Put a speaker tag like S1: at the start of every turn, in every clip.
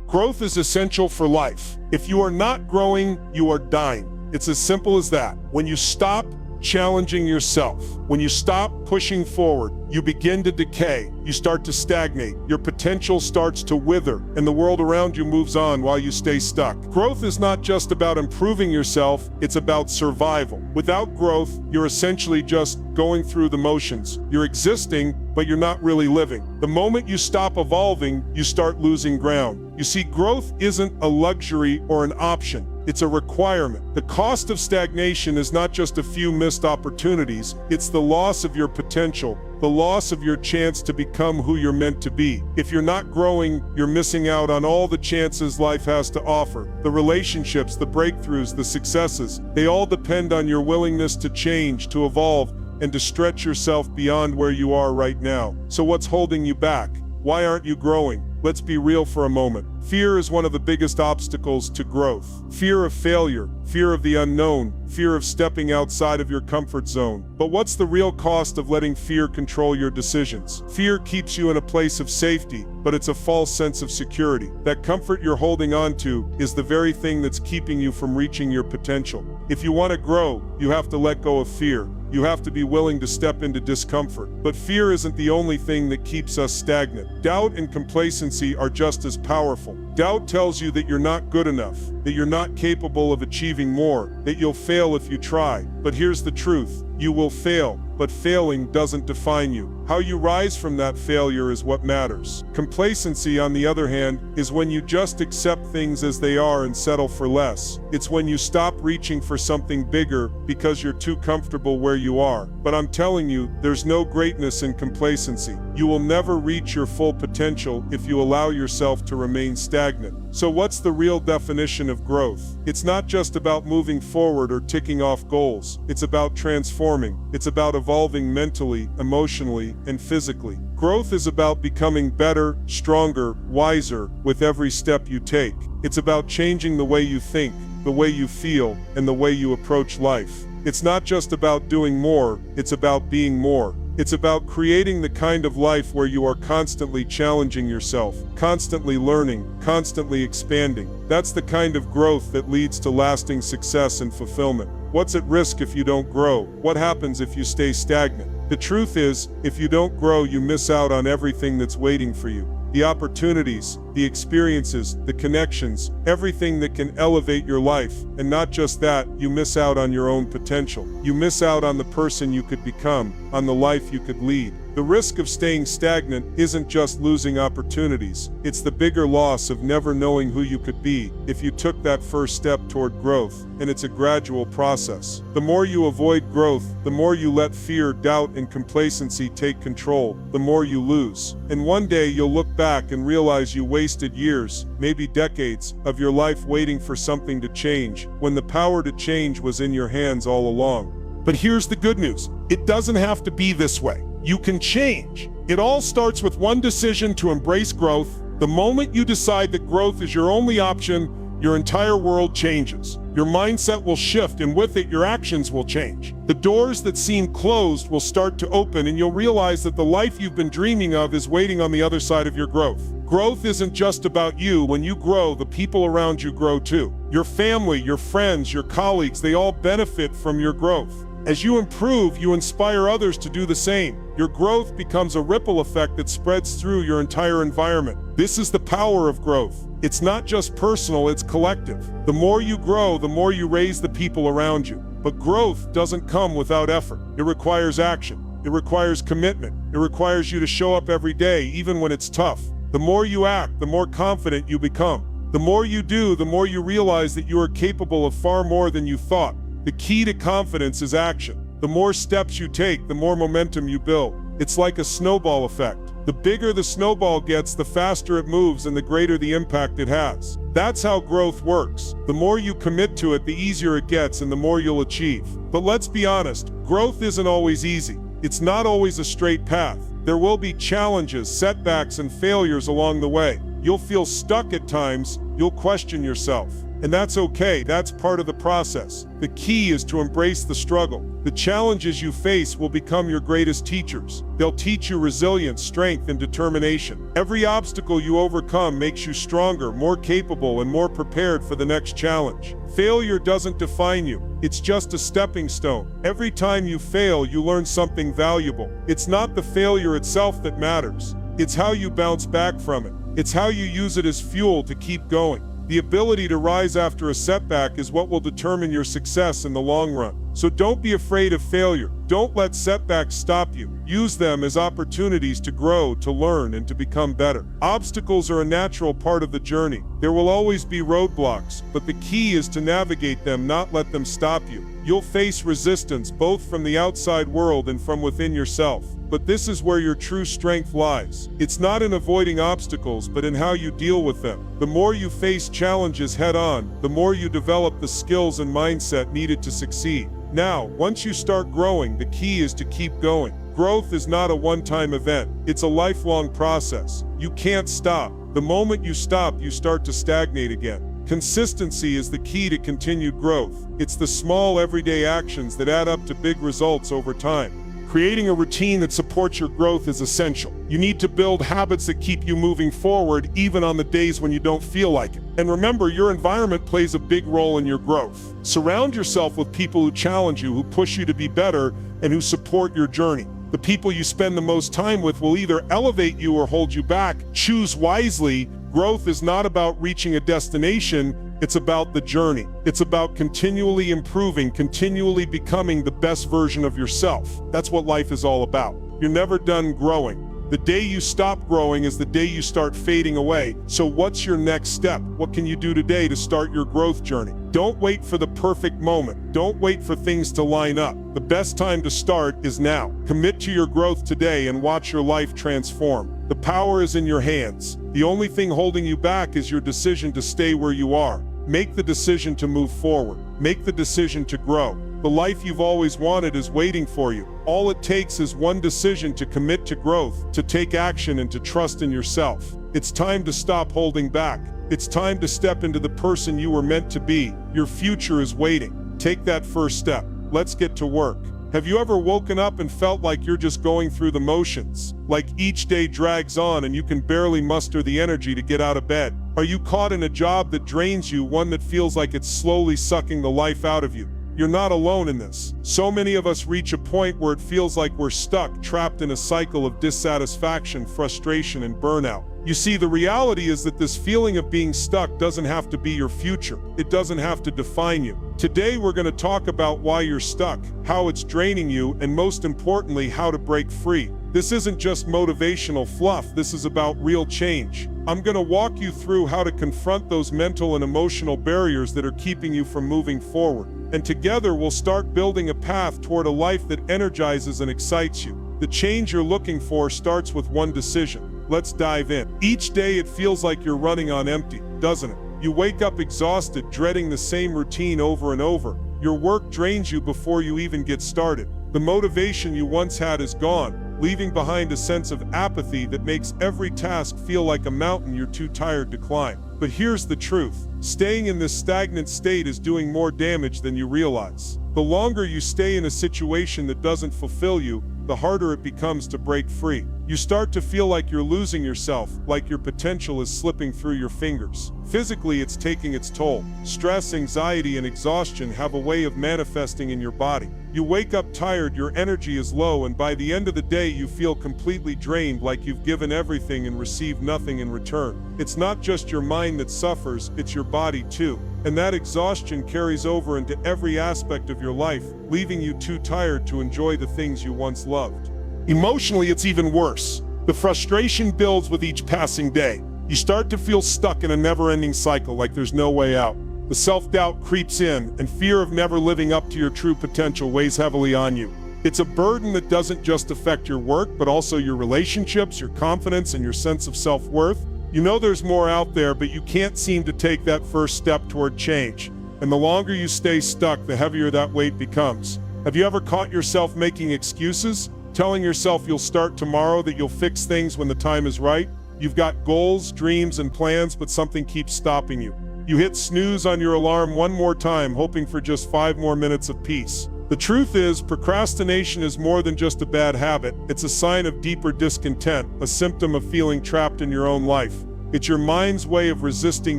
S1: Growth is essential for life. If you are not growing, you are dying. It's as simple as that. When you stop challenging yourself, when you stop pushing forward, you begin to decay. You start to stagnate. Your potential starts to wither, and the world around you moves on while you stay stuck. Growth is not just about improving yourself, it's about survival. Without growth, you're essentially just going through the motions. You're existing, but you're not really living. The moment you stop evolving, you start losing ground. You see, growth isn't a luxury or an option. It's a requirement. The cost of stagnation is not just a few missed opportunities, it's the loss of your potential, the loss of your chance to become who you're meant to be. If you're not growing, you're missing out on all the chances life has to offer. The relationships, the breakthroughs, the successes, they all depend on your willingness to change, to evolve, and to stretch yourself beyond where you are right now. So what's holding you back? Why aren't you growing? Let's be real for a moment. Fear is one of the biggest obstacles to growth. Fear of failure, fear of the unknown, fear of stepping outside of your comfort zone. But what's the real cost of letting fear control your decisions? Fear keeps you in a place of safety, but it's a false sense of security. That comfort you're holding on to is the very thing that's keeping you from reaching your potential. If you want to grow, you have to let go of fear. You have to be willing to step into discomfort. But fear isn't the only thing that keeps us stagnant. Doubt and complacency are just as powerful. Doubt tells you that you're not good enough, that you're not capable of achieving more, that you'll fail if you try. But here's the truth. You will fail, but failing doesn't define you. How you rise from that failure is what matters. Complacency, on the other hand, is when you just accept things as they are and settle for less. It's when you stop reaching for something bigger because you're too comfortable where you are. But I'm telling you, there's no greatness in complacency. You will never reach your full potential if you allow yourself to remain stagnant. So what's the real definition of growth? It's not just about moving forward or ticking off goals. It's about transforming. It's about evolving mentally, emotionally, and physically. Growth is about becoming better, stronger, wiser with every step you take. It's about changing the way you think, the way you feel, and the way you approach life. It's not just about doing more, it's about being more. It's about creating the kind of life where you are constantly challenging yourself, constantly learning, constantly expanding. That's the kind of growth that leads to lasting success and fulfillment. What's at risk if you don't grow? What happens if you stay stagnant? The truth is, if you don't grow, you miss out on everything that's waiting for you. The opportunities, the experiences, the connections, everything that can elevate your life. And not just that, you miss out on your own potential. You miss out on the person you could become, on the life you could lead. The risk of staying stagnant isn't just losing opportunities. It's the bigger loss of never knowing who you could be if you took that first step toward growth, and it's a gradual process. The more you avoid growth, the more you let fear, doubt, and complacency take control, the more you lose. And one day you'll look back and realize you wasted years, maybe decades, of your life waiting for something to change, when the power to change was in your hands all along. But here's the good news. It doesn't have to be this way. You can change. It all starts with one decision to embrace growth. The moment you decide that growth is your only option, your entire world changes. Your mindset will shift, and with it, your actions will change. The doors that seem closed will start to open, and you'll realize that the life you've been dreaming of is waiting on the other side of your growth. Growth isn't just about you. When you grow, the people around you grow too. Your family, your friends, your colleagues, they all benefit from your growth. As you improve, you inspire others to do the same. Your growth becomes a ripple effect that spreads through your entire environment. This is the power of growth. It's not just personal, it's collective. The more you grow, the more you raise the people around you. But growth doesn't come without effort. It requires action. It requires commitment. It requires you to show up every day, even when it's tough. The more you act, the more confident you become. The more you do, the more you realize that you are capable of far more than you thought. The key to confidence is action. The more steps you take, the more momentum you build. It's like a snowball effect. The bigger the snowball gets, the faster it moves and the greater the impact it has. That's how growth works. The more you commit to it, the easier it gets and the more you'll achieve. But let's be honest, growth isn't always easy. It's not always a straight path. There will be challenges, setbacks, and failures along the way. You'll feel stuck at times. You'll question yourself. And that's okay, that's part of the process. The key is to embrace the struggle. The challenges you face will become your greatest teachers. They'll teach you resilience, strength, and determination. Every obstacle you overcome makes you stronger, more capable, and more prepared for the next challenge. Failure doesn't define you. It's just a stepping stone. Every time you fail, you learn something valuable. It's not the failure itself that matters. It's how you bounce back from it. It's how you use it as fuel to keep going. The ability to rise after a setback is what will determine your success in the long run. So don't be afraid of failure. Don't let setbacks stop you. Use them as opportunities to grow, to learn, and to become better. Obstacles are a natural part of the journey. There will always be roadblocks, but the key is to navigate them, not let them stop you. You'll face resistance both from the outside world and from within yourself. But this is where your true strength lies. It's not in avoiding obstacles, but in how you deal with them. The more you face challenges head-on, the more you develop the skills and mindset needed to succeed. Now, once you start growing, the key is to keep going. Growth is not a one-time event. It's a lifelong process. You can't stop. The moment you stop, you start to stagnate again. Consistency is the key to continued growth. It's the small, everyday actions that add up to big results over time. Creating a routine that supports your growth is essential. You need to build habits that keep you moving forward, even on the days when you don't feel like it. And remember, your environment plays a big role in your growth. Surround yourself with people who challenge you, who push you to be better, and who support your journey. The people you spend the most time with will either elevate you or hold you back. Choose wisely. Growth is not about reaching a destination. It's about the journey. It's about continually improving, continually becoming the best version of yourself. That's what life is all about. You're never done growing. The day you stop growing is the day you start fading away. So what's your next step? What can you do today to start your growth journey? Don't wait for the perfect moment. Don't wait for things to line up. The best time to start is now. Commit to your growth today and watch your life transform. The power is in your hands. The only thing holding you back is your decision to stay where you are. Make the decision to move forward. Make the decision to grow. The life you've always wanted is waiting for you. All it takes is one decision to commit to growth, to take action, and to trust in yourself. It's time to stop holding back. It's time to step into the person you were meant to be. Your future is waiting. Take that first step. Let's get to work. Have you ever woken up and felt like you're just going through the motions? Like each day drags on and you can barely muster the energy to get out of bed? Are you caught in a job that drains you, one that feels like it's slowly sucking the life out of you? You're not alone in this. So many of us reach a point where it feels like we're stuck, trapped in a cycle of dissatisfaction, frustration, and burnout. You see, the reality is that this feeling of being stuck doesn't have to be your future. It doesn't have to define you. Today, we're going to talk about why you're stuck, how it's draining you, and most importantly, how to break free. This isn't just motivational fluff. This is about real change. I'm going to walk you through how to confront those mental and emotional barriers that are keeping you from moving forward. And together, we'll start building a path toward a life that energizes and excites you. The change you're looking for starts with one decision. Let's dive in. Each day it feels like you're running on empty, doesn't it? You wake up exhausted, dreading the same routine over and over. Your work drains you before you even get started. The motivation you once had is gone, leaving behind a sense of apathy that makes every task feel like a mountain you're too tired to climb. But here's the truth. Staying in this stagnant state is doing more damage than you realize. The longer you stay in a situation that doesn't fulfill you, the harder it becomes to break free. You start to feel like you're losing yourself, like your potential is slipping through your fingers. Physically, it's taking its toll. Stress, anxiety, and exhaustion have a way of manifesting in your body. You wake up tired, your energy is low, and by the end of the day, you feel completely drained, like you've given everything and received nothing in return. It's not just your mind that suffers, it's your body too. And that exhaustion carries over into every aspect of your life, leaving you too tired to enjoy the things you once loved. Emotionally, it's even worse. The frustration builds with each passing day. You start to feel stuck in a never-ending cycle, like there's no way out. The self-doubt creeps in, and fear of never living up to your true potential weighs heavily on you. It's a burden that doesn't just affect your work, but also your relationships, your confidence, and your sense of self-worth. You know there's more out there, but you can't seem to take that first step toward change. And the longer you stay stuck, the heavier that weight becomes. Have you ever caught yourself making excuses? Telling yourself you'll start tomorrow, that you'll fix things when the time is right? You've got goals, dreams, and plans, but something keeps stopping you. You hit snooze on your alarm one more time, hoping for just 5 more minutes of peace. The truth is, procrastination is more than just a bad habit. It's a sign of deeper discontent, a symptom of feeling trapped in your own life. It's your mind's way of resisting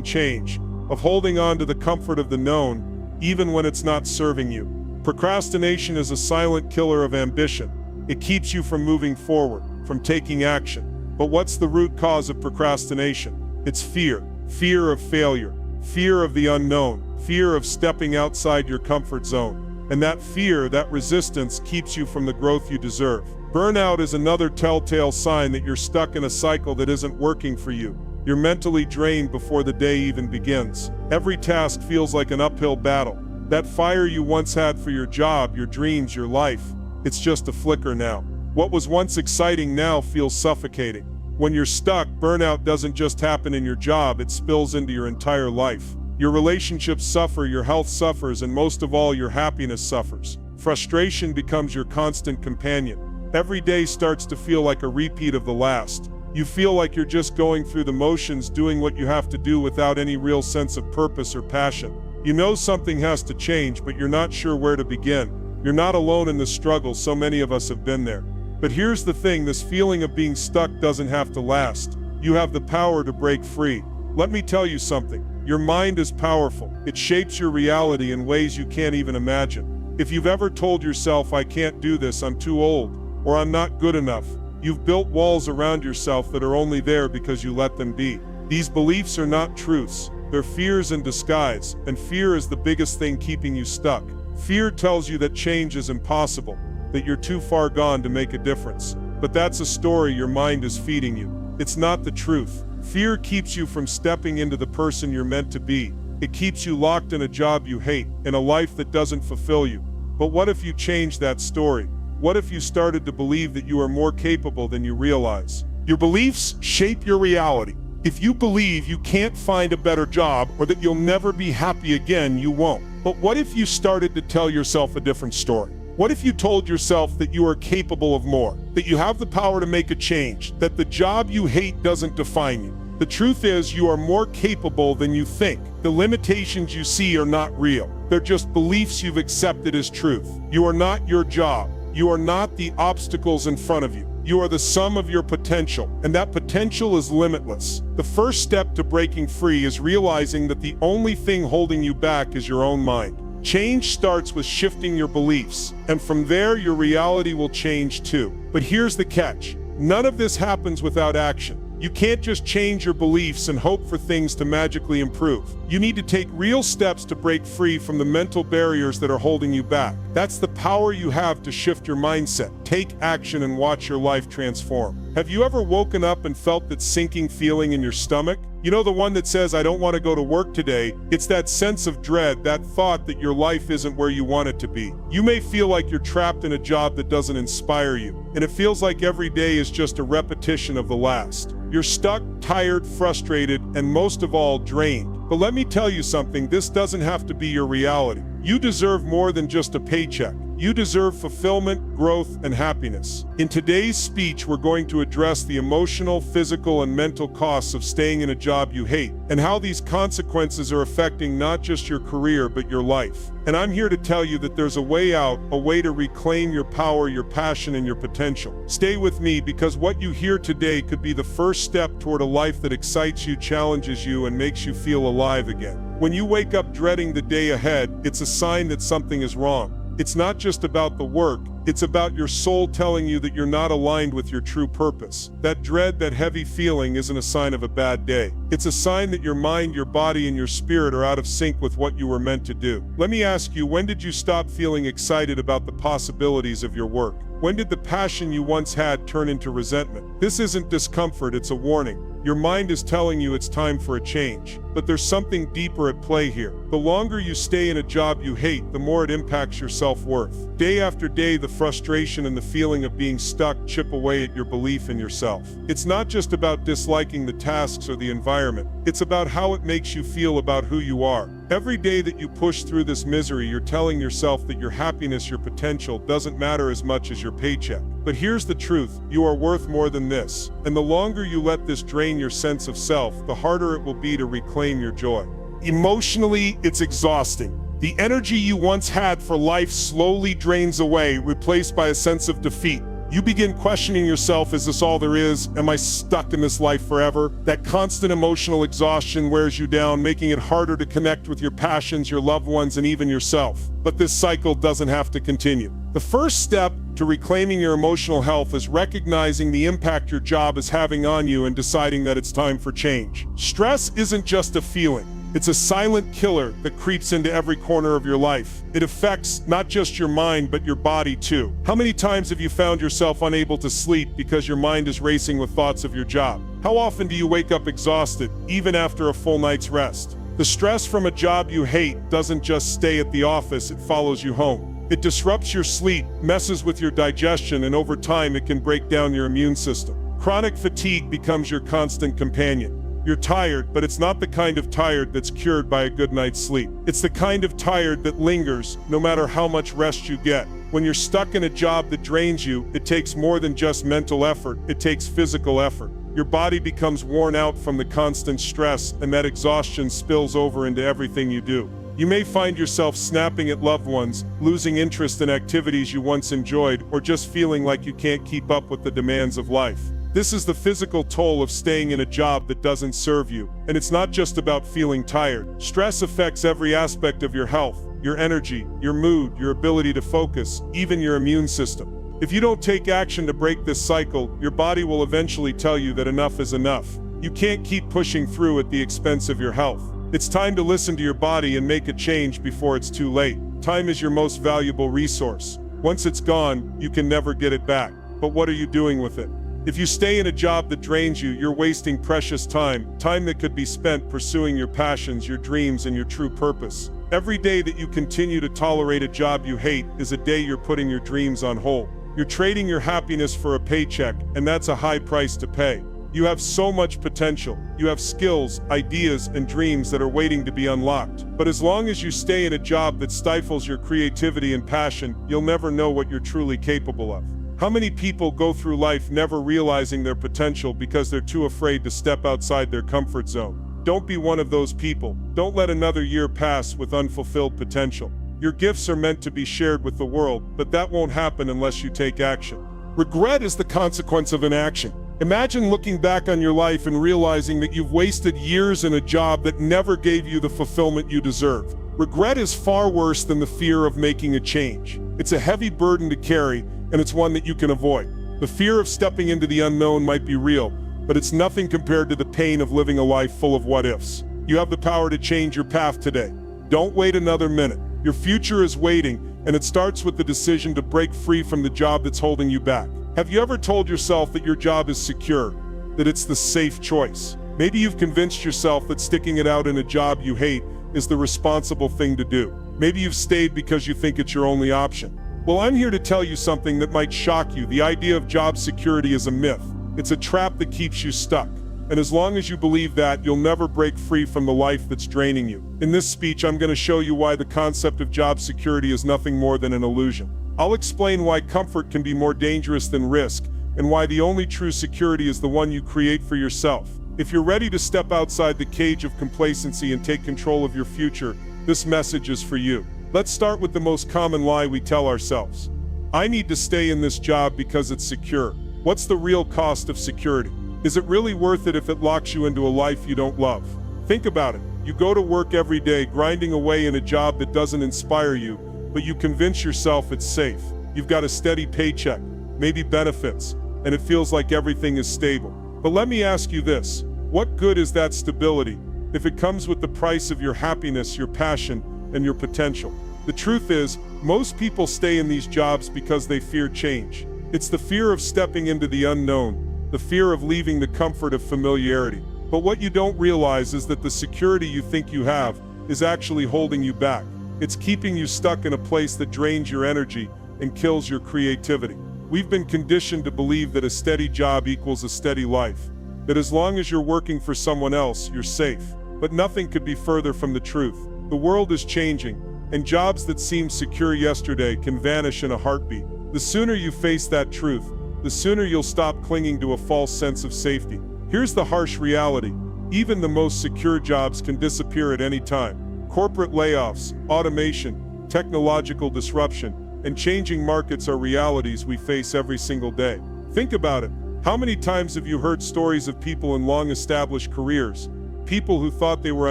S1: change, of holding on to the comfort of the known, even when it's not serving you. Procrastination is a silent killer of ambition. It keeps you from moving forward, from taking action. But what's the root cause of procrastination? It's fear. Fear of failure. Fear of the unknown. Fear of stepping outside your comfort zone. And that fear, that resistance, keeps you from the growth you deserve. Burnout is another telltale sign that you're stuck in a cycle that isn't working for you. You're mentally drained before the day even begins. Every task feels like an uphill battle. That fire you once had for your job, your dreams, your life, it's just a flicker now. What was once exciting now feels suffocating. When you're stuck, burnout doesn't just happen in your job, it spills into your entire life. Your relationships suffer, your health suffers, and most of all, your happiness suffers. Frustration becomes your constant companion. Every day starts to feel like a repeat of the last. You feel like you're just going through the motions, doing what you have to do without any real sense of purpose or passion. You know something has to change, but you're not sure where to begin. You're not alone in the struggle, so many of us have been there. But here's the thing, this feeling of being stuck doesn't have to last. You have the power to break free. Let me tell you something. Your mind is powerful. It shapes your reality in ways you can't even imagine. If you've ever told yourself, I can't do this, I'm too old, or I'm not good enough, you've built walls around yourself that are only there because you let them be. These beliefs are not truths. They're fears in disguise, and fear is the biggest thing keeping you stuck. Fear tells you that change is impossible, that you're too far gone to make a difference. But that's a story your mind is feeding you. It's not the truth. Fear keeps you from stepping into the person you're meant to be. It keeps you locked in a job you hate, in a life that doesn't fulfill you. But what if you changed that story? What if you started to believe that you are more capable than you realize? Your beliefs shape your reality. If you believe you can't find a better job or that you'll never be happy again, you won't. But what if you started to tell yourself a different story? What if you told yourself that you are capable of more, that you have the power to make a change, that the job you hate doesn't define you? The truth is, you are more capable than you think. The limitations you see are not real. They're just beliefs you've accepted as truth. You are not your job. You are not the obstacles in front of you. You are the sum of your potential, and that potential is limitless. The first step to breaking free is realizing that the only thing holding you back is your own mind. Change starts with shifting your beliefs, and from there your reality will change too. But here's the catch. None of this happens without action. You can't just change your beliefs and hope for things to magically improve. You need to take real steps to break free from the mental barriers that are holding you back. That's the power you have to shift your mindset. Take action and watch your life transform. Have you ever woken up and felt that sinking feeling in your stomach? You know, the one that says, I don't want to go to work today. It's that sense of dread, that thought that your life isn't where you want it to be. You may feel like you're trapped in a job that doesn't inspire you, and it feels like every day is just a repetition of the last. You're stuck, tired, frustrated, and most of all, drained. But let me tell you something, this doesn't have to be your reality. You deserve more than just a paycheck. You deserve fulfillment, growth, and happiness. In today's speech, we're going to address the emotional, physical, and mental costs of staying in a job you hate, and how these consequences are affecting not just your career, but your life. And I'm here to tell you that there's a way out, a way to reclaim your power, your passion, and your potential. Stay with me, because what you hear today could be the first step toward a life that excites you, challenges you, and makes you feel alive again. When you wake up dreading the day ahead, it's a sign that something is wrong. It's not just about the work, it's about your soul telling you that you're not aligned with your true purpose. That dread, that heavy feeling isn't a sign of a bad day. It's a sign that your mind, your body, and your spirit are out of sync with what you were meant to do. Let me ask you, when did you stop feeling excited about the possibilities of your work? When did the passion you once had turn into resentment? This isn't discomfort, it's a warning. Your mind is telling you it's time for a change. But there's something deeper at play here. The longer you stay in a job you hate, the more it impacts your self-worth. Day after day, the frustration and the feeling of being stuck chip away at your belief in yourself. It's not just about disliking the tasks or the environment. It's about how it makes you feel about who you are. Every day that you push through this misery, you're telling yourself that your happiness, your potential, doesn't matter as much as your paycheck. But here's the truth, you are worth more than this. And the longer you let this drain your sense of self, the harder it will be to reclaim your joy. Emotionally, it's exhausting. The energy you once had for life slowly drains away, replaced by a sense of defeat. You begin questioning yourself, is this all there is? Am I stuck in this life forever? That constant emotional exhaustion wears you down, making it harder to connect with your passions, your loved ones, and even yourself. But this cycle doesn't have to continue. The first step to reclaiming your emotional health is recognizing the impact your job is having on you and deciding that it's time for change. Stress isn't just a feeling. It's a silent killer that creeps into every corner of your life. It affects not just your mind, but your body too. How many times have you found yourself unable to sleep because your mind is racing with thoughts of your job? How often do you wake up exhausted, even after a full night's rest? The stress from a job you hate doesn't just stay at the office, it follows you home. It disrupts your sleep, messes with your digestion, and over time it can break down your immune system. Chronic fatigue becomes your constant companion. You're tired, but it's not the kind of tired that's cured by a good night's sleep. It's the kind of tired that lingers, no matter how much rest you get. When you're stuck in a job that drains you, it takes more than just mental effort, it takes physical effort. Your body becomes worn out from the constant stress, and that exhaustion spills over into everything you do. You may find yourself snapping at loved ones, losing interest in activities you once enjoyed, or just feeling like you can't keep up with the demands of life. This is the physical toll of staying in a job that doesn't serve you. And it's not just about feeling tired. Stress affects every aspect of your health, your energy, your mood, your ability to focus, even your immune system. If you don't take action to break this cycle, your body will eventually tell you that enough is enough. You can't keep pushing through at the expense of your health. It's time to listen to your body and make a change before it's too late. Time is your most valuable resource. Once it's gone, you can never get it back. But what are you doing with it? If you stay in a job that drains you, you're wasting precious time that could be spent pursuing your passions, your dreams, and your true purpose. Every day that you continue to tolerate a job you hate is a day you're putting your dreams on hold. You're trading your happiness for a paycheck, and that's a high price to pay. You have so much potential. You have skills, ideas, and dreams that are waiting to be unlocked. But as long as you stay in a job that stifles your creativity and passion, you'll never know what you're truly capable of. How many people go through life never realizing their potential because they're too afraid to step outside their comfort zone? Don't be one of those people. Don't let another year pass with unfulfilled potential. Your gifts are meant to be shared with the world, but that won't happen unless you take action. Regret is the consequence of inaction. Imagine looking back on your life and realizing that you've wasted years in a job that never gave you the fulfillment you deserve. Regret is far worse than the fear of making a change. It's a heavy burden to carry, and it's one that you can avoid. The fear of stepping into the unknown might be real, but it's nothing compared to the pain of living a life full of what-ifs. You have the power to change your path today. Don't wait another minute. Your future is waiting, and it starts with the decision to break free from the job that's holding you back. Have you ever told yourself that your job is secure, that it's the safe choice? Maybe you've convinced yourself that sticking it out in a job you hate is the responsible thing to do. Maybe you've stayed because you think it's your only option. Well, I'm here to tell you something that might shock you. The idea of job security is a myth. It's a trap that keeps you stuck. And as long as you believe that, you'll never break free from the life that's draining you. In this speech, I'm going to show you why the concept of job security is nothing more than an illusion. I'll explain why comfort can be more dangerous than risk, and why the only true security is the one you create for yourself. If you're ready to step outside the cage of complacency and take control of your future, this message is for you. Let's start with the most common lie we tell ourselves. I need to stay in this job because it's secure. What's the real cost of security? Is it really worth it if it locks you into a life you don't love? Think about it. You go to work every day grinding away in a job that doesn't inspire you, but you convince yourself it's safe. You've got a steady paycheck, maybe benefits, and it feels like everything is stable. But let me ask you this, what good is that stability if it comes with the price of your happiness, your passion, and your potential? The truth is, most people stay in these jobs because they fear change. It's the fear of stepping into the unknown, the fear of leaving the comfort of familiarity. But what you don't realize is that the security you think you have is actually holding you back. It's keeping you stuck in a place that drains your energy and kills your creativity. We've been conditioned to believe that a steady job equals a steady life, that as long as you're working for someone else, you're safe. But nothing could be further from the truth. The world is changing, and jobs that seemed secure yesterday can vanish in a heartbeat. The sooner you face that truth, the sooner you'll stop clinging to a false sense of safety. Here's the harsh reality. Even the most secure jobs can disappear at any time. Corporate layoffs, automation, technological disruption, and changing markets are realities we face every single day. Think about it. How many times have you heard stories of people in long-established careers, people who thought they were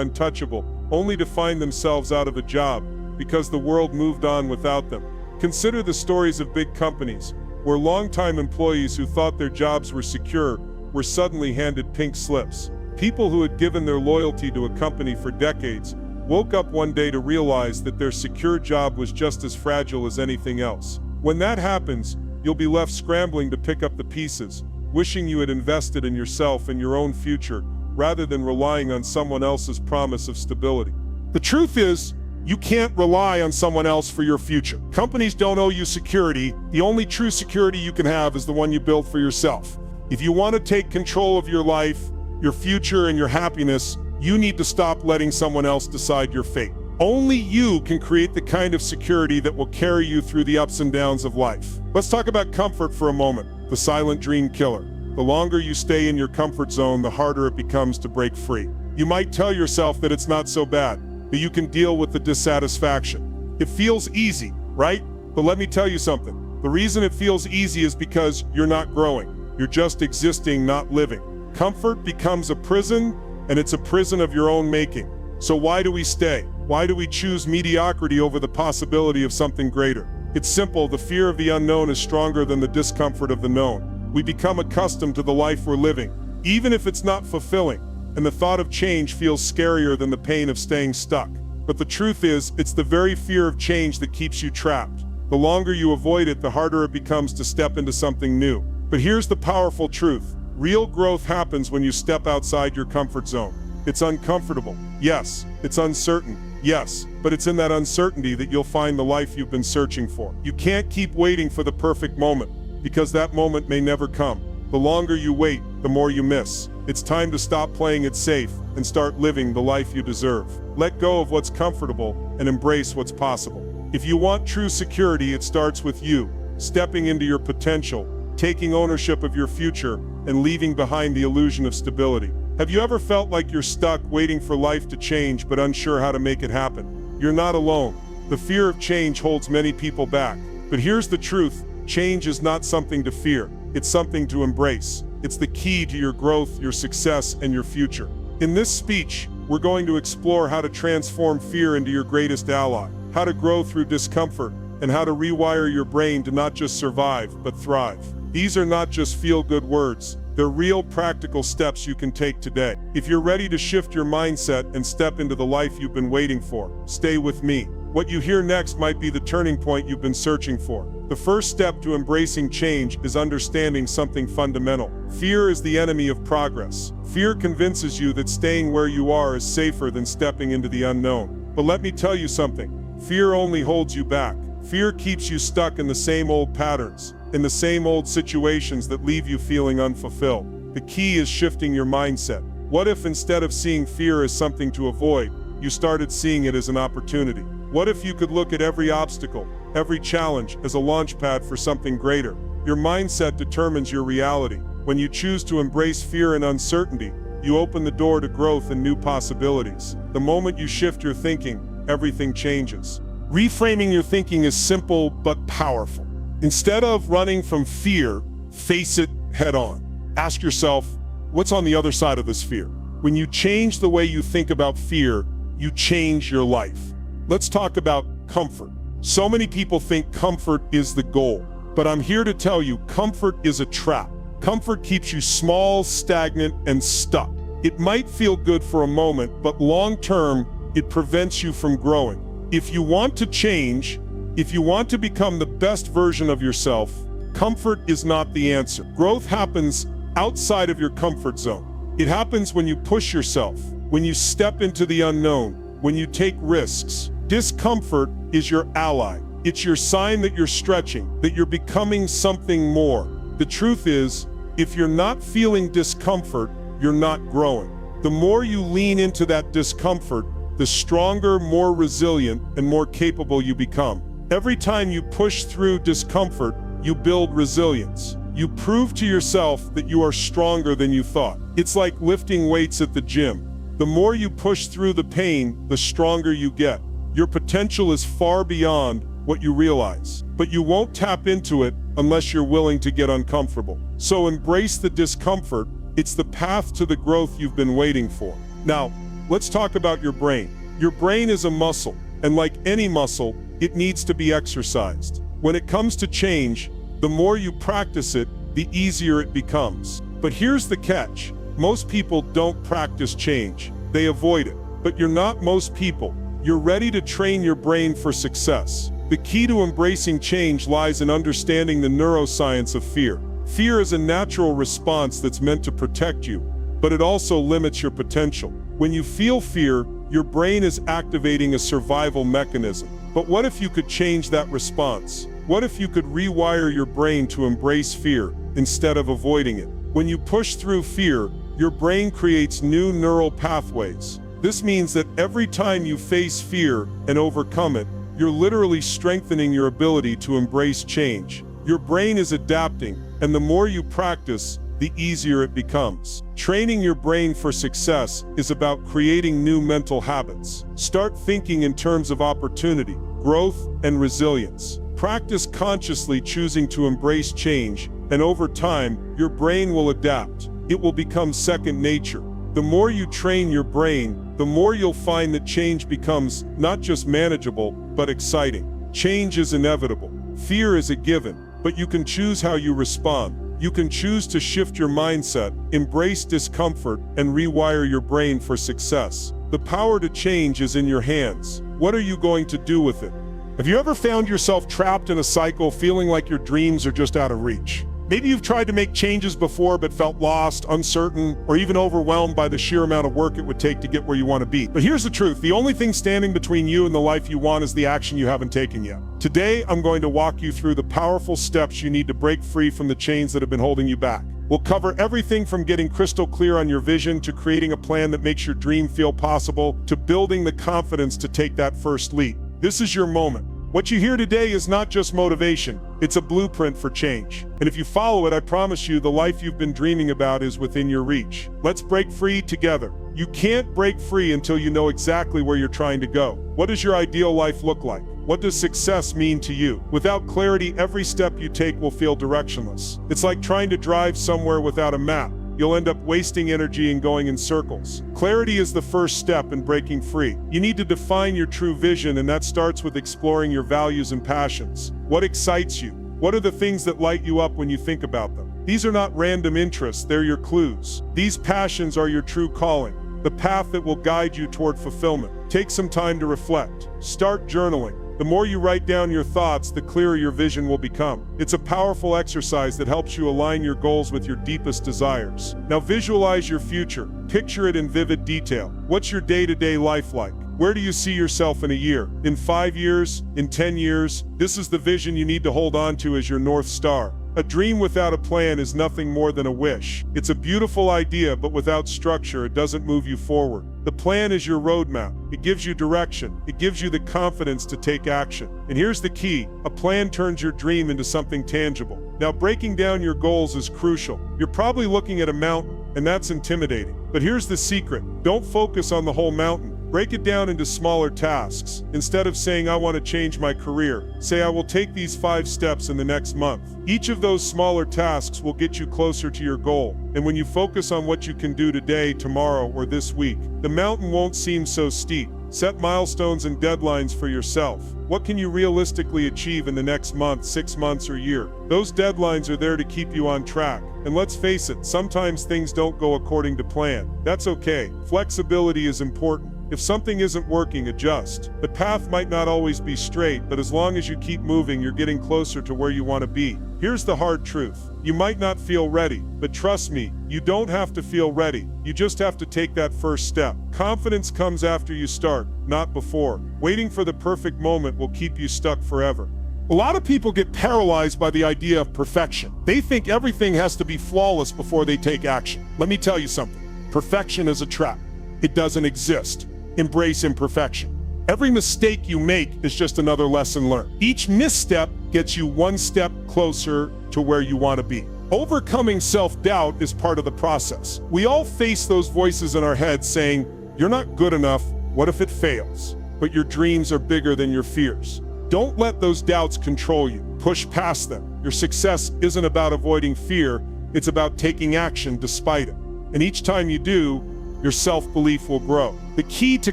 S1: untouchable, only to find themselves out of a job because the world moved on without them? Consider the stories of big companies, where longtime employees who thought their jobs were secure were suddenly handed pink slips. People who had given their loyalty to a company for decades woke up one day to realize that their secure job was just as fragile as anything else. When that happens, you'll be left scrambling to pick up the pieces, wishing you had invested in yourself and your own future rather than relying on someone else's promise of stability. The truth is, you can't rely on someone else for your future. Companies don't owe you security. The only true security you can have is the one you build for yourself. If you want to take control of your life, your future, and your happiness, you need to stop letting someone else decide your fate. Only you can create the kind of security that will carry you through the ups and downs of life. Let's talk about comfort for a moment, the silent dream killer. The longer you stay in your comfort zone, the harder it becomes to break free. You might tell yourself that it's not so bad, that you can deal with the dissatisfaction. It feels easy, right? But let me tell you something. The reason it feels easy is because you're not growing. You're just existing, not living. Comfort becomes a prison, and it's a prison of your own making. So why do we stay? Why do we choose mediocrity over the possibility of something greater? It's simple. The fear of the unknown is stronger than the discomfort of the known. We become accustomed to the life we're living, even if it's not fulfilling, and the thought of change feels scarier than the pain of staying stuck. But the truth is, it's the very fear of change that keeps you trapped. The longer you avoid it, the harder it becomes to step into something new. But here's the powerful truth. Real growth happens when you step outside your comfort zone. It's uncomfortable, yes. It's uncertain, yes. But it's in that uncertainty that you'll find the life you've been searching for. You can't keep waiting for the perfect moment, because that moment may never come. The longer you wait, the more you miss. It's time to stop playing it safe and start living the life you deserve. Let go of what's comfortable and embrace what's possible. If you want true security, it starts with you, stepping into your potential, taking ownership of your future, and leaving behind the illusion of stability. Have you ever felt like you're stuck waiting for life to change but unsure how to make it happen? You're not alone. The fear of change holds many people back. But here's the truth. Change is not something to fear. It's something to embrace. It's the key to your growth, your success, and your future. In this speech, we're going to explore how to transform fear into your greatest ally, how to grow through discomfort, and how to rewire your brain to not just survive, but thrive. These are not just feel-good words. They're real practical steps you can take today. If you're ready to shift your mindset and step into the life you've been waiting for, stay with me. What you hear next might be the turning point you've been searching for. The first step to embracing change is understanding something fundamental. Fear is the enemy of progress. Fear convinces you that staying where you are is safer than stepping into the unknown. But let me tell you something. Fear only holds you back. Fear keeps you stuck in the same old patterns, in the same old situations that leave you feeling unfulfilled. The key is shifting your mindset. What if instead of seeing fear as something to avoid, you started seeing it as an opportunity? What if you could look at every obstacle, every challenge as a launchpad for something greater? Your mindset determines your reality. When you choose to embrace fear and uncertainty, you open the door to growth and new possibilities. The moment you shift your thinking, everything changes. Reframing your thinking is simple but powerful. Instead of running from fear, face it head on. Ask yourself, what's on the other side of this fear? When you change the way you think about fear, you change your life. Let's talk about comfort. So many people think comfort is the goal, but I'm here to tell you comfort is a trap. Comfort keeps you small, stagnant, and stuck. It might feel good for a moment, but long-term, it prevents you from growing. If you want to change, if you want to become the best version of yourself, comfort is not the answer. Growth happens outside of your comfort zone. It happens when you push yourself, when you step into the unknown, when you take risks. Discomfort is your ally. It's your sign that you're stretching, that you're becoming something more. The truth is, if you're not feeling discomfort, you're not growing. The more you lean into that discomfort, the stronger, more resilient, and more capable you become. Every time you push through discomfort, you build resilience. You prove to yourself that you are stronger than you thought. It's like lifting weights at the gym. The more you push through the pain, the stronger you get. Your potential is far beyond what you realize, but you won't tap into it unless you're willing to get uncomfortable. So embrace the discomfort. It's the path to the growth you've been waiting for. Now, let's talk about your brain. Your brain is a muscle, and like any muscle, it needs to be exercised. When it comes to change, the more you practice it, the easier it becomes. But here's the catch. Most people don't practice change. They avoid it. But you're not most people. You're ready to train your brain for success. The key to embracing change lies in understanding the neuroscience of fear. Fear is a natural response that's meant to protect you, but it also limits your potential. When you feel fear, your brain is activating a survival mechanism. But what if you could change that response? What if you could rewire your brain to embrace fear instead of avoiding it? When you push through fear, your brain creates new neural pathways. This means that every time you face fear and overcome it, you're literally strengthening your ability to embrace change. Your brain is adapting, and the more you practice, the easier it becomes. Training your brain for success is about creating new mental habits. Start thinking in terms of opportunity, growth, and resilience. Practice consciously choosing to embrace change, and over time, your brain will adapt. It will become second nature. The more you train your brain, the more you'll find that change becomes not just manageable, but exciting. Change is inevitable. Fear is a given, but you can choose how you respond. You can choose to shift your mindset, embrace discomfort, and rewire your brain for success. The power to change is in your hands. What are you going to do with it? Have you ever found yourself trapped in a cycle, feeling like your dreams are just out of reach? Maybe you've tried to make changes before but felt lost, uncertain, or even overwhelmed by the sheer amount of work it would take to get where you want to be. But here's the truth. The only thing standing between you and the life you want is the action you haven't taken yet. Today, I'm going to walk you through the powerful steps you need to break free from the chains that have been holding you back. We'll cover everything from getting crystal clear on your vision to creating a plan that makes your dream feel possible to building the confidence to take that first leap. This is your moment. What you hear today is not just motivation, it's a blueprint for change. And if you follow it, I promise you the life you've been dreaming about is within your reach. Let's break free together. You can't break free until you know exactly where you're trying to go. What does your ideal life look like? What does success mean to you? Without clarity, every step you take will feel directionless. It's like trying to drive somewhere without a map. You'll end up wasting energy and going in circles. Clarity is the first step in breaking free. You need to define your true vision, and that starts with exploring your values and passions. What excites you? What are the things that light you up when you think about them? These are not random interests, they're your clues. These passions are your true calling, the path that will guide you toward fulfillment. Take some time to reflect. Start journaling. The more you write down your thoughts, the clearer your vision will become. It's a powerful exercise that helps you align your goals with your deepest desires. Now visualize your future. Picture it in vivid detail. What's your day-to-day life like? Where do you see yourself in a year? In 5 years? In 10 years? This is the vision you need to hold on to as your North Star. A dream without a plan is nothing more than a wish. It's a beautiful idea, but without structure, it doesn't move you forward. The plan is your roadmap. It gives you direction. It gives you the confidence to take action. And here's the key. A plan turns your dream into something tangible. Now, breaking down your goals is crucial. You're probably looking at a mountain, and that's intimidating. But here's the secret. Don't focus on the whole mountain. Break it down into smaller tasks. Instead of saying, I want to change my career, say, I will take these 5 steps in the next month. Each of those smaller tasks will get you closer to your goal. And when you focus on what you can do today, tomorrow, or this week, the mountain won't seem so steep. Set milestones and deadlines for yourself. What can you realistically achieve in the next month, 6 months, or year? Those deadlines are there to keep you on track. And let's face it, sometimes things don't go according to plan. That's okay. Flexibility is important. If something isn't working, adjust. The path might not always be straight, but as long as you keep moving, you're getting closer to where you want to be. Here's the hard truth. You might not feel ready, but trust me, you don't have to feel ready. You just have to take that first step. Confidence comes after you start, not before. Waiting for the perfect moment will keep you stuck forever. A lot of people get paralyzed by the idea of perfection. They think everything has to be flawless before they take action. Let me tell you something. Perfection is a trap. It doesn't exist. Embrace imperfection. Every mistake you make is just another lesson learned. Each misstep gets you one step closer to where you want to be. Overcoming self-doubt is part of the process. We all face those voices in our heads saying, "You're not good enough. What if it fails?" But your dreams are bigger than your fears. Don't let those doubts control you. Push past them. Your success isn't about avoiding fear, it's about taking action despite it. And each time you do, your self-belief will grow. The key to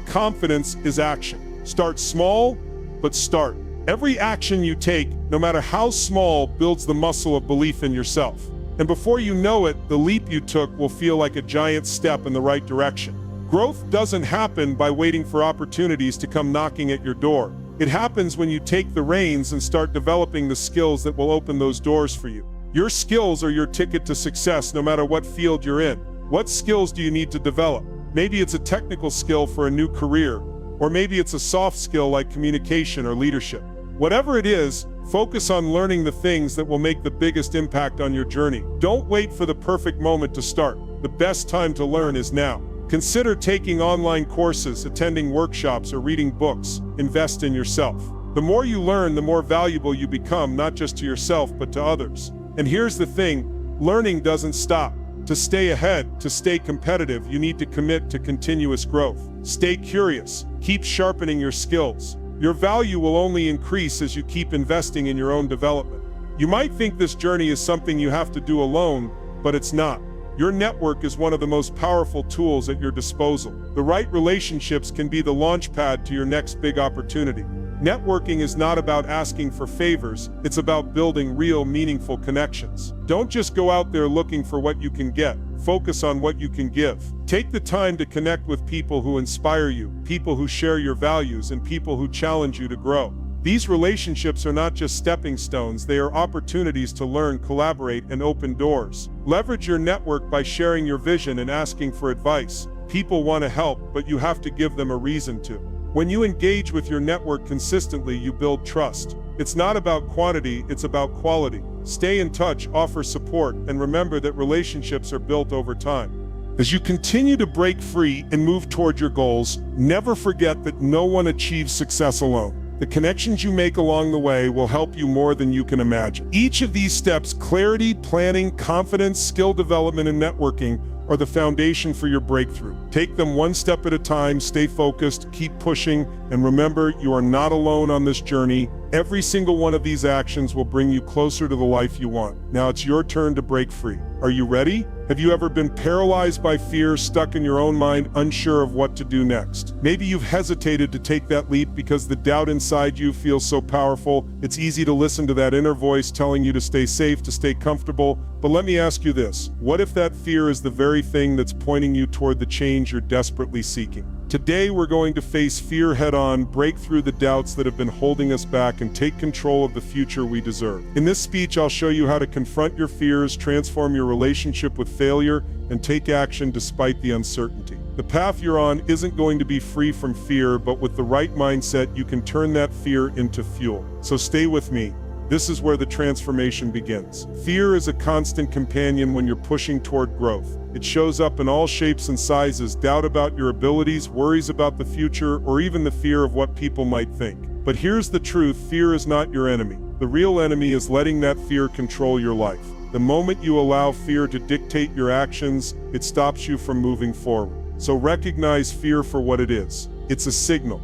S1: confidence is action. Start small, but start. Every action you take, no matter how small, builds the muscle of belief in yourself. And before you know it, the leap you took will feel like a giant step in the right direction. Growth doesn't happen by waiting for opportunities to come knocking at your door. It happens when you take the reins and start developing the skills that will open those doors for you. Your skills are your ticket to success no matter what field you're in. What skills do you need to develop? Maybe it's a technical skill for a new career, or maybe it's a soft skill like communication or leadership. Whatever it is, focus on learning the things that will make the biggest impact on your journey. Don't wait for the perfect moment to start. The best time to learn is now. Consider taking online courses, attending workshops, or reading books. Invest in yourself. The more you learn, the more valuable you become, not just to yourself, but to others. And here's the thing, learning doesn't stop. To stay ahead, to stay competitive, you need to commit to continuous growth. Stay curious. Keep sharpening your skills. Your value will only increase as you keep investing in your own development. You might think this journey is something you have to do alone, but it's not. Your network is one of the most powerful tools at your disposal. The right relationships can be the launchpad to your next big opportunity. Networking is not about asking for favors, it's about building real, meaningful connections. Don't just go out there looking for what you can get. Focus on what you can give. Take the time to connect with people who inspire you, people who share your values, and people who challenge you to grow. These relationships are not just stepping stones, they are opportunities to learn, collaborate, and open doors. Leverage your network by sharing your vision and asking for advice. People want to help, but you have to give them a reason to. When you engage with your network consistently, you build trust. It's not about quantity, it's about quality. Stay in touch, offer support, and remember that relationships are built over time. As you continue to break free and move toward your goals, never forget that no one achieves success alone. The connections you make along the way will help you more than you can imagine. Each of these steps, clarity, planning, confidence, skill development, and networking, are the foundation for your breakthrough. Take them one step at a time, stay focused, keep pushing, and remember, you are not alone on this journey. Every single one of these actions will bring you closer to the life you want. Now it's your turn to break free. Are you ready? Have you ever been paralyzed by fear, stuck in your own mind, unsure of what to do next? Maybe you've hesitated to take that leap because the doubt inside you feels so powerful. It's easy to listen to that inner voice telling you to stay safe, to stay comfortable. But let me ask you this, what if that fear is the very thing that's pointing you toward the change you're desperately seeking? Today, we're going to face fear head-on, break through the doubts that have been holding us back, and take control of the future we deserve. In this speech, I'll show you how to confront your fears, transform your relationship with failure, and take action despite the uncertainty. The path you're on isn't going to be free from fear, but with the right mindset, you can turn that fear into fuel. So stay with me. This is where the transformation begins. Fear is a constant companion when you're pushing toward growth. It shows up in all shapes and sizes: doubt about your abilities, worries about the future, or even the fear of what people might think. But here's the truth, fear is not your enemy. The real enemy is letting that fear control your life. The moment you allow fear to dictate your actions, it stops you from moving forward. So recognize fear for what it is. It's a signal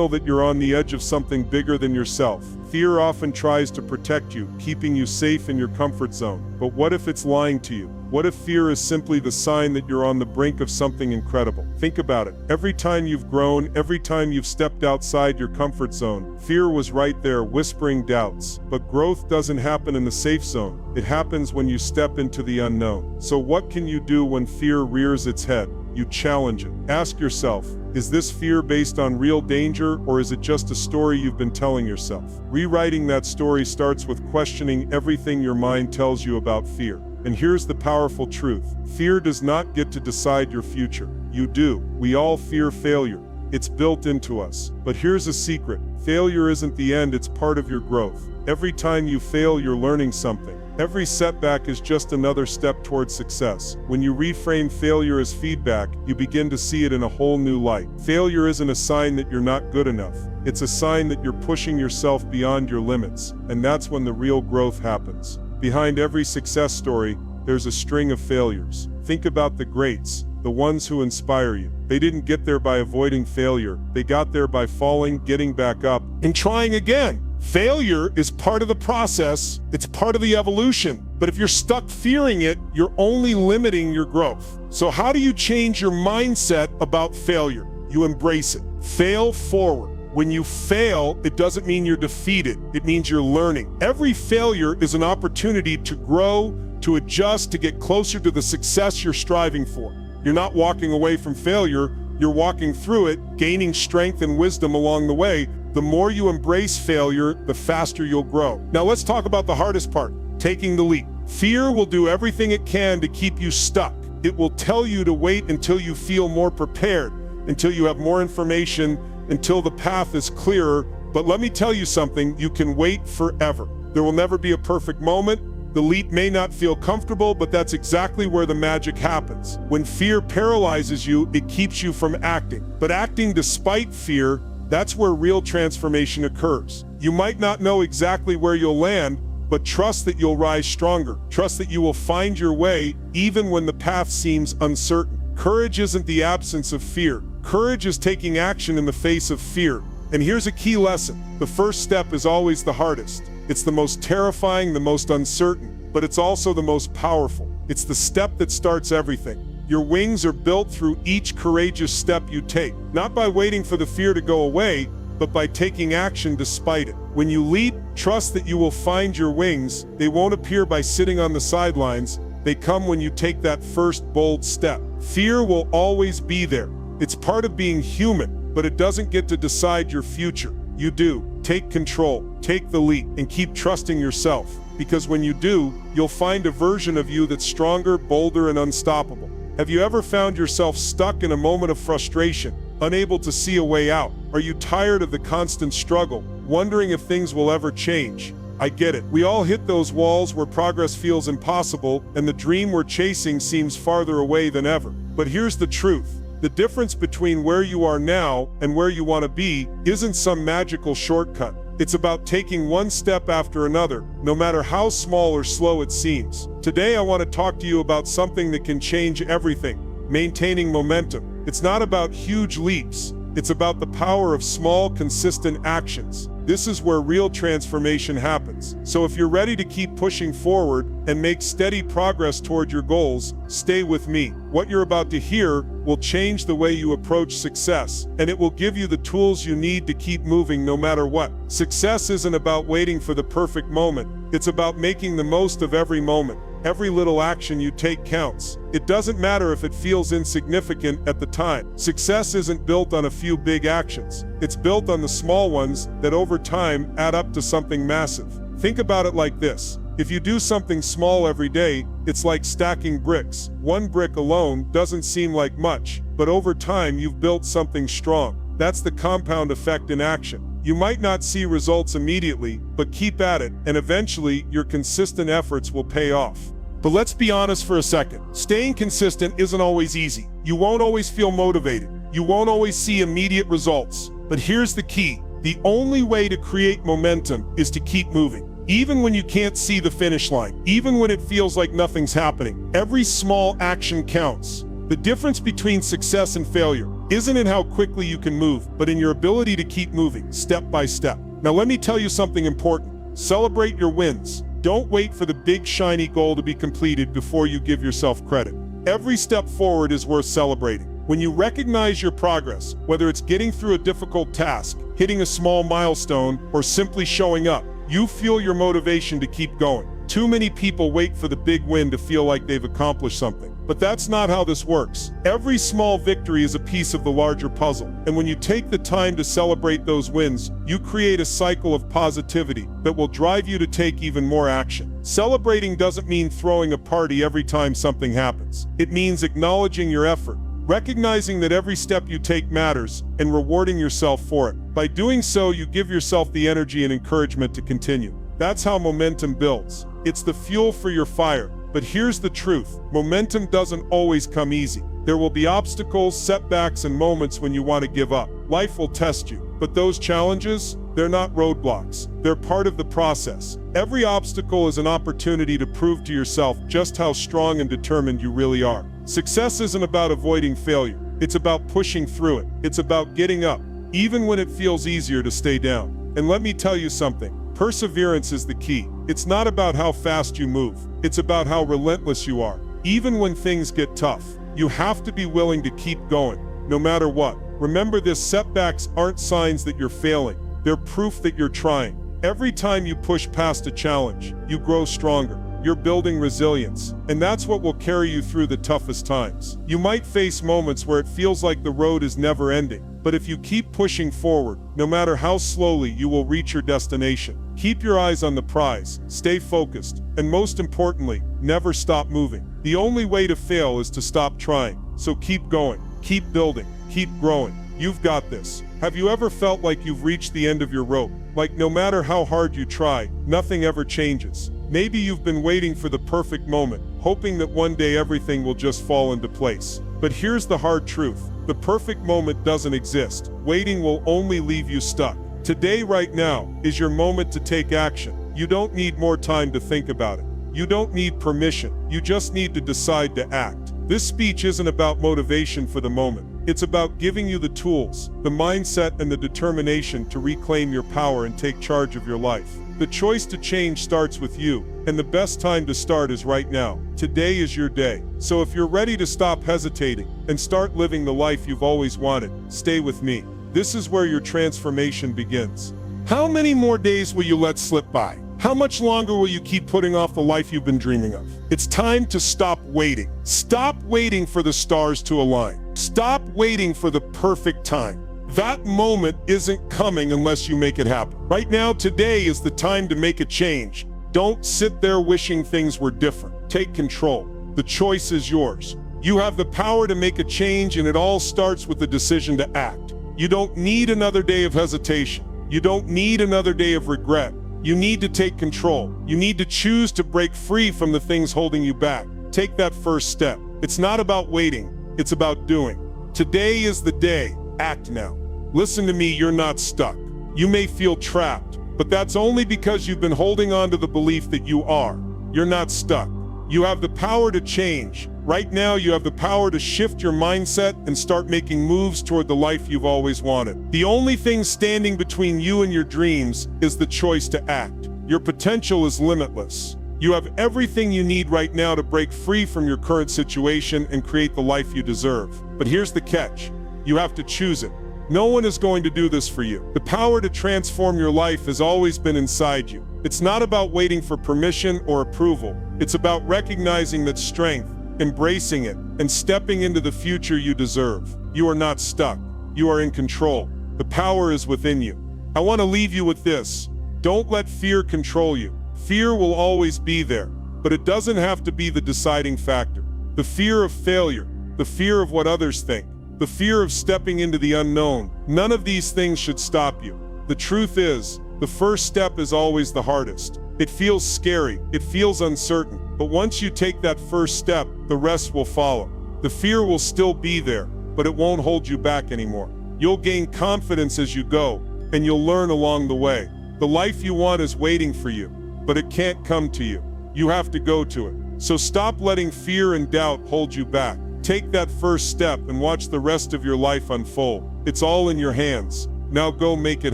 S1: that you're on the edge of something bigger than yourself. Fear often tries to protect you, keeping you safe in your comfort zone. But what if it's lying to you? What if fear is simply the sign that you're on the brink of something incredible? Think about it. Every time you've grown, every time you've stepped outside your comfort zone, fear was right there whispering doubts. But growth doesn't happen in the safe zone. It happens when you step into the unknown. So what can you do when fear rears its head? You challenge it. Ask yourself, is this fear based on real danger, or is it just a story you've been telling yourself? Rewriting that story starts with questioning everything your mind tells you about fear. And here's the powerful truth. Fear does not get to decide your future. You do. We all fear failure. It's built into us. But here's a secret. Failure isn't the end, it's part of your growth. Every time you fail, you're learning something. Every setback is just another step towards success. When you reframe failure as feedback, you begin to see it in a whole new light. Failure isn't a sign that you're not good enough. It's a sign that you're pushing yourself beyond your limits. And that's when the real growth happens. Behind every success story, there's a string of failures. Think about the greats, the ones who inspire you. They didn't get there by avoiding failure. They got there by falling, getting back up, and trying again. Failure is part of the process. It's part of the evolution. But if you're stuck fearing it, you're only limiting your growth. So how do you change your mindset about failure? You embrace it. Fail forward. When you fail, it doesn't mean you're defeated. It means you're learning. Every failure is an opportunity to grow, to adjust, to get closer to the success you're striving for. You're not walking away from failure. You're walking through it, gaining strength and wisdom along the way. The more you embrace failure, the faster you'll grow. Now let's talk about the hardest part, taking the leap. Fear will do everything it can to keep you stuck. It will tell you to wait until you feel more prepared, until you have more information, until the path is clearer. But let me tell you something, you can wait forever. There will never be a perfect moment. The leap may not feel comfortable, but that's exactly where the magic happens. When fear paralyzes you, it keeps you from acting. But acting despite fear, that's where real transformation occurs. You might not know exactly where you'll land, but trust that you'll rise stronger. Trust that you will find your way even when the path seems uncertain. Courage isn't the absence of fear. Courage is taking action in the face of fear. And here's a key lesson. The first step is always the hardest. It's the most terrifying, the most uncertain, but it's also the most powerful. It's the step that starts everything. Your wings are built through each courageous step you take, not by waiting for the fear to go away, but by taking action despite it. When you leap, trust that you will find your wings. They won't appear by sitting on the sidelines. They come when you take that first bold step. Fear will always be there. It's part of being human, but it doesn't get to decide your future. You do. Take control, take the leap, and keep trusting yourself. Because when you do, you'll find a version of you that's stronger, bolder, and unstoppable. Have you ever found yourself stuck in a moment of frustration, unable to see a way out? Are you tired of the constant struggle, wondering if things will ever change? I get it. We all hit those walls where progress feels impossible and the dream we're chasing seems farther away than ever. But here's the truth. The difference between where you are now and where you want to be isn't some magical shortcut. It's about taking one step after another, no matter how small or slow it seems. Today I want to talk to you about something that can change everything: maintaining momentum. It's not about huge leaps. It's about the power of small, consistent actions. This is where real transformation happens. So if you're ready to keep pushing forward and make steady progress toward your goals, stay with me. What you're about to hear will change the way you approach success, and it will give you the tools you need to keep moving no matter what. Success isn't about waiting for the perfect moment. It's about making the most of every moment. Every little action you take counts. It doesn't matter if it feels insignificant at the time. Success isn't built on a few big actions. It's built on the small ones that over time add up to something massive. Think about it like this. If you do something small every day, it's like stacking bricks. One brick alone doesn't seem like much, but over time you've built something strong. That's the compound effect in action. You might not see results immediately, but keep at it, and eventually your consistent efforts will pay off. But let's be honest for a second. Staying consistent isn't always easy. You won't always feel motivated. You won't always see immediate results. But here's the key. The only way to create momentum is to keep moving. Even when you can't see the finish line, even when it feels like nothing's happening, every small action counts. The difference between success and failure isn't in how quickly you can move, but in your ability to keep moving, step by step. Now let me tell you something important. Celebrate your wins. Don't wait for the big shiny goal to be completed before you give yourself credit. Every step forward is worth celebrating. When you recognize your progress, whether it's getting through a difficult task, hitting a small milestone, or simply showing up, you fuel your motivation to keep going. Too many people wait for the big win to feel like they've accomplished something. But that's not how this works. Every small victory is a piece of the larger puzzle. And when you take the time to celebrate those wins, you create a cycle of positivity that will drive you to take even more action. Celebrating doesn't mean throwing a party every time something happens. It means acknowledging your effort, recognizing that every step you take matters, and rewarding yourself for it. By doing so, you give yourself the energy and encouragement to continue. That's how momentum builds. It's the fuel for your fire. But here's the truth. Momentum doesn't always come easy. There will be obstacles, setbacks, and moments when you want to give up. Life will test you, but those challenges, they're not roadblocks. They're part of the process. Every obstacle is an opportunity to prove to yourself just how strong and determined you really are. Success isn't about avoiding failure. It's about pushing through it. It's about getting up, even when it feels easier to stay down. And let me tell you something. Perseverance is the key. It's not about how fast you move. It's about how relentless you are. Even when things get tough, you have to be willing to keep going, no matter what. Remember this, setbacks aren't signs that you're failing. They're proof that you're trying. Every time you push past a challenge, you grow stronger. You're building resilience, and that's what will carry you through the toughest times. You might face moments where it feels like the road is never ending, but if you keep pushing forward, no matter how slowly, you will reach your destination. Keep your eyes on the prize, stay focused, and most importantly, never stop moving. The only way to fail is to stop trying. So keep going, keep building, keep growing. You've got this. Have you ever felt like you've reached the end of your rope? Like no matter how hard you try, nothing ever changes. Maybe you've been waiting for the perfect moment, hoping that one day everything will just fall into place. But here's the hard truth. The perfect moment doesn't exist. Waiting will only leave you stuck. Today, right now, is your moment to take action. You don't need more time to think about it. You don't need permission. You just need to decide to act. This speech isn't about motivation for the moment. It's about giving you the tools, the mindset, and the determination to reclaim your power and take charge of your life. The choice to change starts with you, and the best time to start is right now. Today is your day. So if you're ready to stop hesitating and start living the life you've always wanted, stay with me. This is where your transformation begins. How many more days will you let slip by? How much longer will you keep putting off the life you've been dreaming of? It's time to stop waiting. Stop waiting for the stars to align. Stop waiting for the perfect time. That moment isn't coming unless you make it happen. Right now, today is the time to make a change. Don't sit there wishing things were different. Take control. The choice is yours. You have the power to make a change, and it all starts with the decision to act. You don't need another day of hesitation. You don't need another day of regret. You need to take control. You need to choose to break free from the things holding you back. Take that first step. It's not about waiting. It's about doing. Today is the day. Act now. Listen to me, you're not stuck. You may feel trapped, but that's only because you've been holding on to the belief that you are. You're not stuck. You have the power to change. Right now, you have the power to shift your mindset and start making moves toward the life you've always wanted. The only thing standing between you and your dreams is the choice to act. Your potential is limitless. You have everything you need right now to break free from your current situation and create the life you deserve. But here's the catch. You have to choose it. No one is going to do this for you. The power to transform your life has always been inside you. It's not about waiting for permission or approval. It's about recognizing that strength, embracing it, and stepping into the future you deserve. You are not stuck. You are in control. The power is within you. I want to leave you with this. Don't let fear control you. Fear will always be there, but it doesn't have to be the deciding factor. The fear of failure, the fear of what others think, the fear of stepping into the unknown, none of these things should stop you. The truth is, the first step is always the hardest. It feels scary, it feels uncertain, but once you take that first step, the rest will follow. The fear will still be there, but it won't hold you back anymore. You'll gain confidence as you go, and you'll learn along the way. The life you want is waiting for you, but it can't come to you. You have to go to it. So stop letting fear and doubt hold you back. Take that first step and watch the rest of your life unfold. It's all in your hands. Now go make it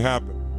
S1: happen.